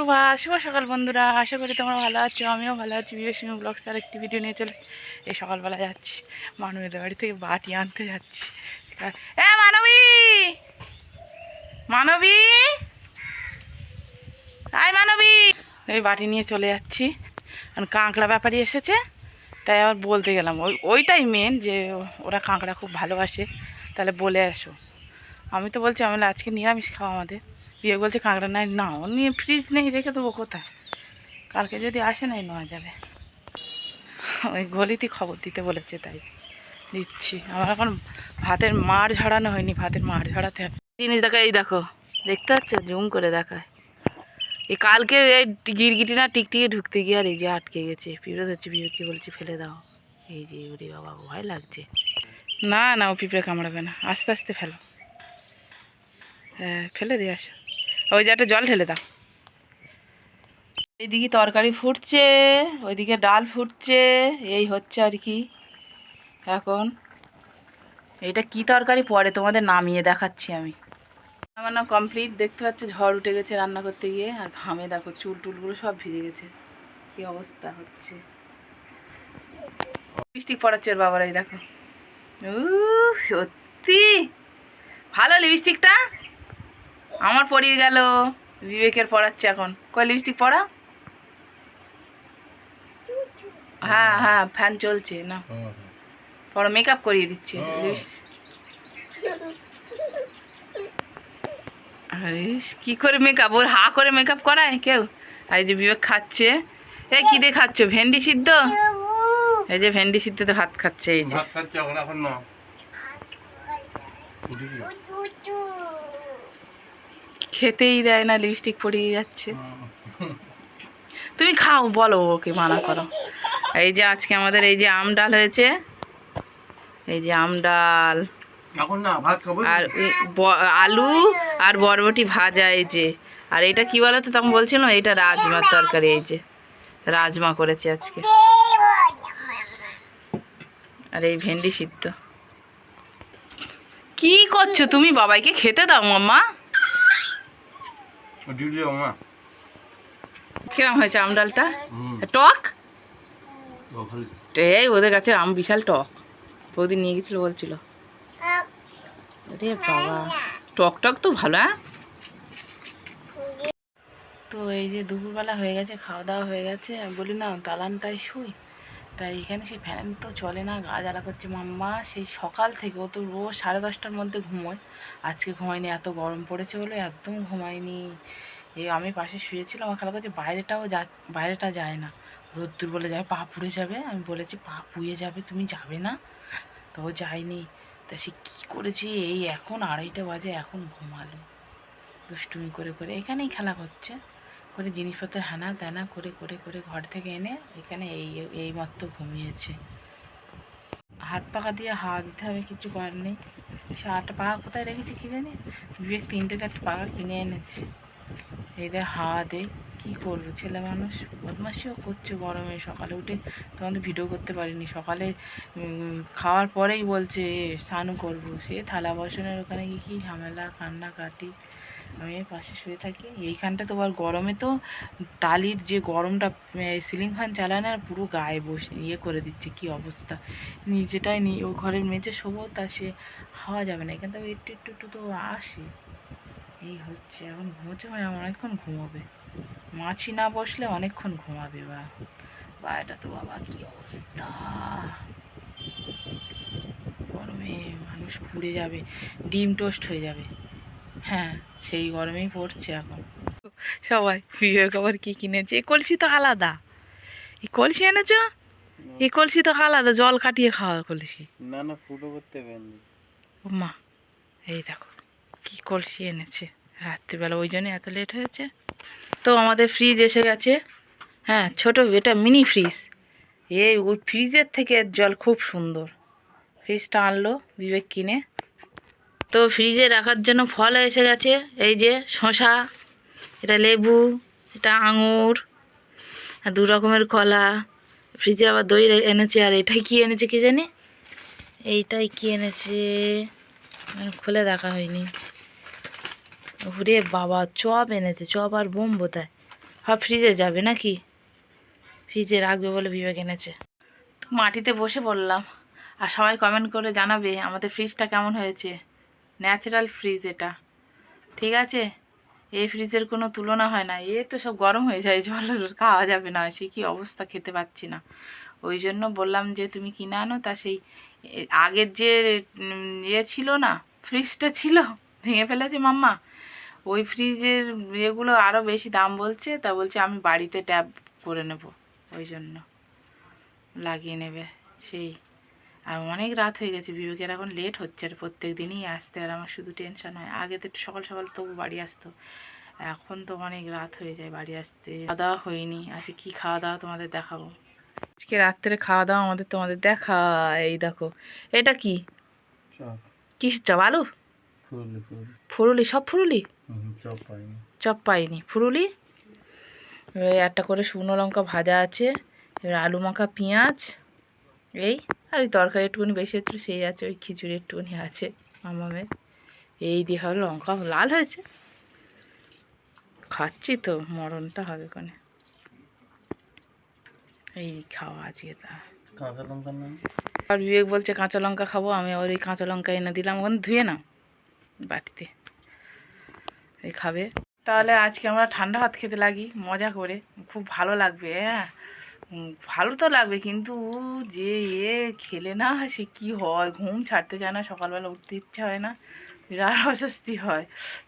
সুপ্রভাত, শুভ সকাল বন্ধুরা। আশা করি তোমরা ভালো আছো, আমিও ভালো আছি। বিবেশিনী ব্লগস আর একটি ভিডিও নিয়ে চলে এই সকালবেলা যাচ্ছি মানবীদের বাড়ি থেকে বাটি আনতে যাচ্ছি। এ মানবী, মানবী, আয় মানবী, এই বাটি নিয়ে চলে যাচ্ছি। কারণ কাঁকড়া ব্যাপারী এসেছে, তাই আবার বলতে গেলাম। ওইটাই মেন, যে ওরা কাঁকড়া খুব ভালোবাসে, তাহলে বলে আসো। আমি তো বলছি আমি আজকে নিরামিষ খাওয়া আমাদের। বিয়ে বলছে কাঁকড়া নাই, নাও, নিয়ে ফ্রিজ নেই, রেখে দেবো কোথায়? কালকে যদি আসে নাই নেওয়া যাবে। ওই গলিতে খবর দিতে বলেছে, তাই দিচ্ছি। আমার এখন ভাতের মাড় ঝরানো হয়নি, ভাতের মাড় ঝরাতে হবে। জিনিস দেখো, এই দেখো, দেখতে পাচ্ছ? জুম করে দেখায়। এই কালকে এই গিরগিটি না টিকটিকে ঢুকতে গিয়ে আর এই যে আটকে গেছে। পিঁপড়ে ধরছে, পিঁপড়ে বলছি ফেলে দাও। এই যে ওরে বাবা, ভয় লাগছে। না না, ও পিঁপড়ে কামড়াবে না, আস্তে আস্তে ফেলো। হ্যাঁ, ফেলে দিয়ে আসো। ওই যে একটা জল ঢেলে দাও। এইদিকে তরকারি ফুটছে, ওইদিকে ডাল ফুটছে, এই হচ্ছে আর কি এখন। এটা কি তরকারি পরে তোমাদের নামিয়ে দেখাচ্ছি আমি। আমার না কমপ্লিট, দেখতে পাচ্ছ ঝড় উঠে গেছে রান্না করতে গিয়ে। আর ঘামে দেখো চুল টুলগুলো সব ভিজে গেছে, কি অবস্থা হচ্ছে। লিপস্টিক পড়াচ্ছে ওর বাবার, এই দেখো। সত্যি ভালো লিপস্টিকটা আমার পরিয়ে গেল। বিবেকের পড়াচ্ছে এখন। কয় লিপস্টিক পড়া? হ্যাঁ হ্যাঁ, ফ্যান চলছে না, বড় মেকআপ করিয়ে দিচ্ছে। কি করে মেকআপ? ওর হা করে মেকআপ করায় কেউ? এই যে বিবেক খাচ্ছে। এই কি দিয়ে খাচ্ছ? ভেন্ডি সিদ্ধ। এই যে ভেন্ডি সিদ্ধতে ভাত খাচ্ছে। এই যে খেতেই দেয় না, লিপস্টিক পরিয়ে যাচ্ছে। তুমি খাও, বলো ওকে, মানা করো। এই যে আজকে আমাদের এই যে আম ডাল হয়েছে, এই যে আম ডাল আর আলু আর বরবটি ভাজা। এই যে, আর এটা কি বলতো, তখন বলছিল এটা রাজমার তরকারি। এই যে রাজমা করেছে আজকে। আর এই ভেন্ডি সিদ্ধ। কি করছো তুমি? বাবাইকে খেতে দাও মাম্মা। কিরম হয়েছে আম ডালটা? টক? এই ওদের কাছে আম বিশাল টক। বৌদি নিয়ে গেছিল, বলছিল বাবা টক টক তো ভালো। হ্যাঁ, তো এই যে দুপুরবেলা হয়ে গেছে, খাওয়া দাওয়া হয়ে গেছে। আমি বলি না দালানটায় শুই, তাই এখানে সেই ফ্যান তো চলে না, গা জ্বালা করছে। মাম্মা সেই সকাল থেকে, ও তো রোজ 10:30টার মধ্যে ঘুমোয়, আজকে ঘুমায়নি, এত গরম পড়েছে বলে একদম ঘুমায়নি। এই আমি পাশে শুয়েছিলাম, আমার খেলা করছে। বাইরেটা যায় না, রোদ্দুর বলে যায় পা পুড়ে যাবে। আমি বলেছি পা পুড়ে যাবে, তুমি যাবে না, তো ও যায়নি। তা সে কী করেছে, এই এখন 2:30 বাজে, এখন ঘুমালো দুষ্টুমি করে করে। এখানেই খেলা করছে, করে জিনিসপত্র হানা ত্যানা করে করে করে ঘর থেকে এনে এখানে এই মাত্র ঘুমিয়েছে। হাত পাখা দিয়ে হাওয়া দিতে হবে, কিছু করার নেই। সে 8টা পাখা কোথায় রেখেছি কি জানি। বিবেক 3-4 পাখা কিনে এনেছে, এদের হাওয়া দেয়। কী করবো, ছেলে মানুষ বদমাশিও করছে গরমে। সকালে উঠে তোমাদের ভিডিও করতে পারিনি, সকালে খাওয়ার পরেই বলছে স্নানও করবো। সে থালা বাসনের ওখানে গিয়ে কী ঝামেলা, কান্নাকাটি। আমি পাশে শুয়ে থাকি এইখানটা। তো আর গরমে তো টালির যে গরমটা, সিলিং ফ্যান চালায় না, পুরো গায়ে বসে করে দিচ্ছে, কি অবস্থা। নিজেটাই ও ঘরের মেঝে শোবো, তা সে হাওয়া যাবে না। এখান থেকে একটু একটু একটু তো আসে। এই হচ্ছে, এখন ঘুমোচ্ছে, মানে অনেকক্ষণ ঘুমোবে। মাছি না বসলে অনেকক্ষণ ঘুমাবে। বা এটা তো বাবা কি অবস্থা, গরমে মানুষ পুড়ে যাবে, ডিম টোস্ট হয়ে যাবে। হ্যাঁ, সেই গরমেই পড়ছে এখন সবাই। বিবেক আবার কি কিনেছে? এই কলসি তো আলাদা। এই কলসি এনেছ? এই কলসি তো আলাদা, জল কাটিয়ে খাওয়া কলসি। না না, ফুটো করতে পারেনি। ও মা, এই দেখো কি কলসি এনেছে রাত্রিবেলা, ওই জন্য এত লেট হয়েছে। তো আমাদের ফ্রিজ এসে গেছে। হ্যাঁ, ছোট, এটা মিনি ফ্রিজ। এই ওই ফ্রিজের থেকে জল খুব সুন্দর। ফ্রিজটা আনলো বিবেক কিনে। তো ফ্রিজে রাখার জন্য ফল এসে গেছে। এই যে শসা, এটা লেবু, এটা আঙুর, আর 2 রকমের কলা। ফ্রিজে আবার দই এনেছে। আর এটাই কি এনেছে কি জানি, এইটাই কি এনেছে খুলে দেখা হয়নি। ওরে বাবা, চপ এনেছে, চপ আর বোম বোধহয়। সব ফ্রিজে যাবে নাকি? ফ্রিজে রাখবে বলে বিবেক এনেছে। তো মাটিতে বসে পড়লাম, আর সবাই কমেন্ট করে জানাবে আমাদের ফ্রিজটা কেমন হয়েছে। ন্যাচারাল ফ্রিজ এটা, ঠিক আছে? এই ফ্রিজের কোনো তুলনা হয় না। এ তো সব গরম হয়ে যায়, জল খাওয়া যাবে না, সে কি অবস্থা, খেতে পাচ্ছি না। ওই জন্য বললাম যে তুমি কিনে আনো। তা সেই আগের যে ছিল না, ফ্রিজটা ছিল, ভেঙে ফেলেছে মাম্মা। ওই ফ্রিজের এগুলো আরও বেশি দাম বলছে, তা বলছে আমি বাড়িতে ট্যাপ করে নেব, ওই জন্য লাগিয়ে নেবে সেই। আর অনেক রাত হয়ে গেছে, বিবেকের এখন লেট হচ্ছে, আর প্রত্যেক দিনই আসতে, আর আমার শুধু টেনশন হয়। আগে তো একটু সকাল সকাল তবু বাড়ি আসতো, এখন তো অনেক রাত হয়ে যায় বাড়ি আসতে। খাওয়া দাওয়া হয়নি, আজকে কী খাওয়া দাওয়া তোমাদের দেখাবো। আজকে রাত্রে খাওয়া দাওয়া তোমাদের দেখা, এই দেখো এটা কি, কিসের চপ? আলু ফুরুলি, সব ফুরুলি, চপ পাইনি, ফুরুলি। এবার একটা করে শুকনো লঙ্কা ভাজা আছে, এবার আলু মাখা পেঁয়াজ, এই আর ওই তরকারি একটুখানি বেশি একটু সেই আছে, ওই খিচুড়ি একটুখানি আছে মামামের। এই দিয়ে হবে, লঙ্কা লাল হয়েছে, খাচ্ছি তো, মরণটা হবে কোনে। এই খাওয়া আজকে তা। কাঁচা লঙ্কা না, আর বিবেক বলছে কাঁচা লঙ্কা খাবো, আমি ওর এই কাঁচা লঙ্কা এনে দিলাম, ওখানে ধুয়ে নাও বাটিতে, এই খাবে। তাহলে আজকে আমরা ঠান্ডা ভাত খেতে লাগি মজা করে, খুব ভালো লাগবে। হ্যাঁ, ভালো তো লাগবে, কিন্তু যে খেলে না সে কি হয়, ঘুম ছাড়তে চায় না, সকালবেলা উঠতে ইচ্ছা হয় না, বিরাট অস্বস্তি হয়,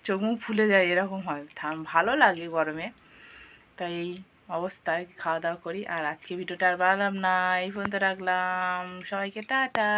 চোখ মুখ ফুলে যায়, এরকম হয়। ভালো লাগে গরমে। তাই এই অবস্থায় খাওয়া দাওয়া করি। আর আজকে ভিডিওটা আর বাড়ালাম না, এই পর্যন্ত রাখলাম। সবাইকে টাটা।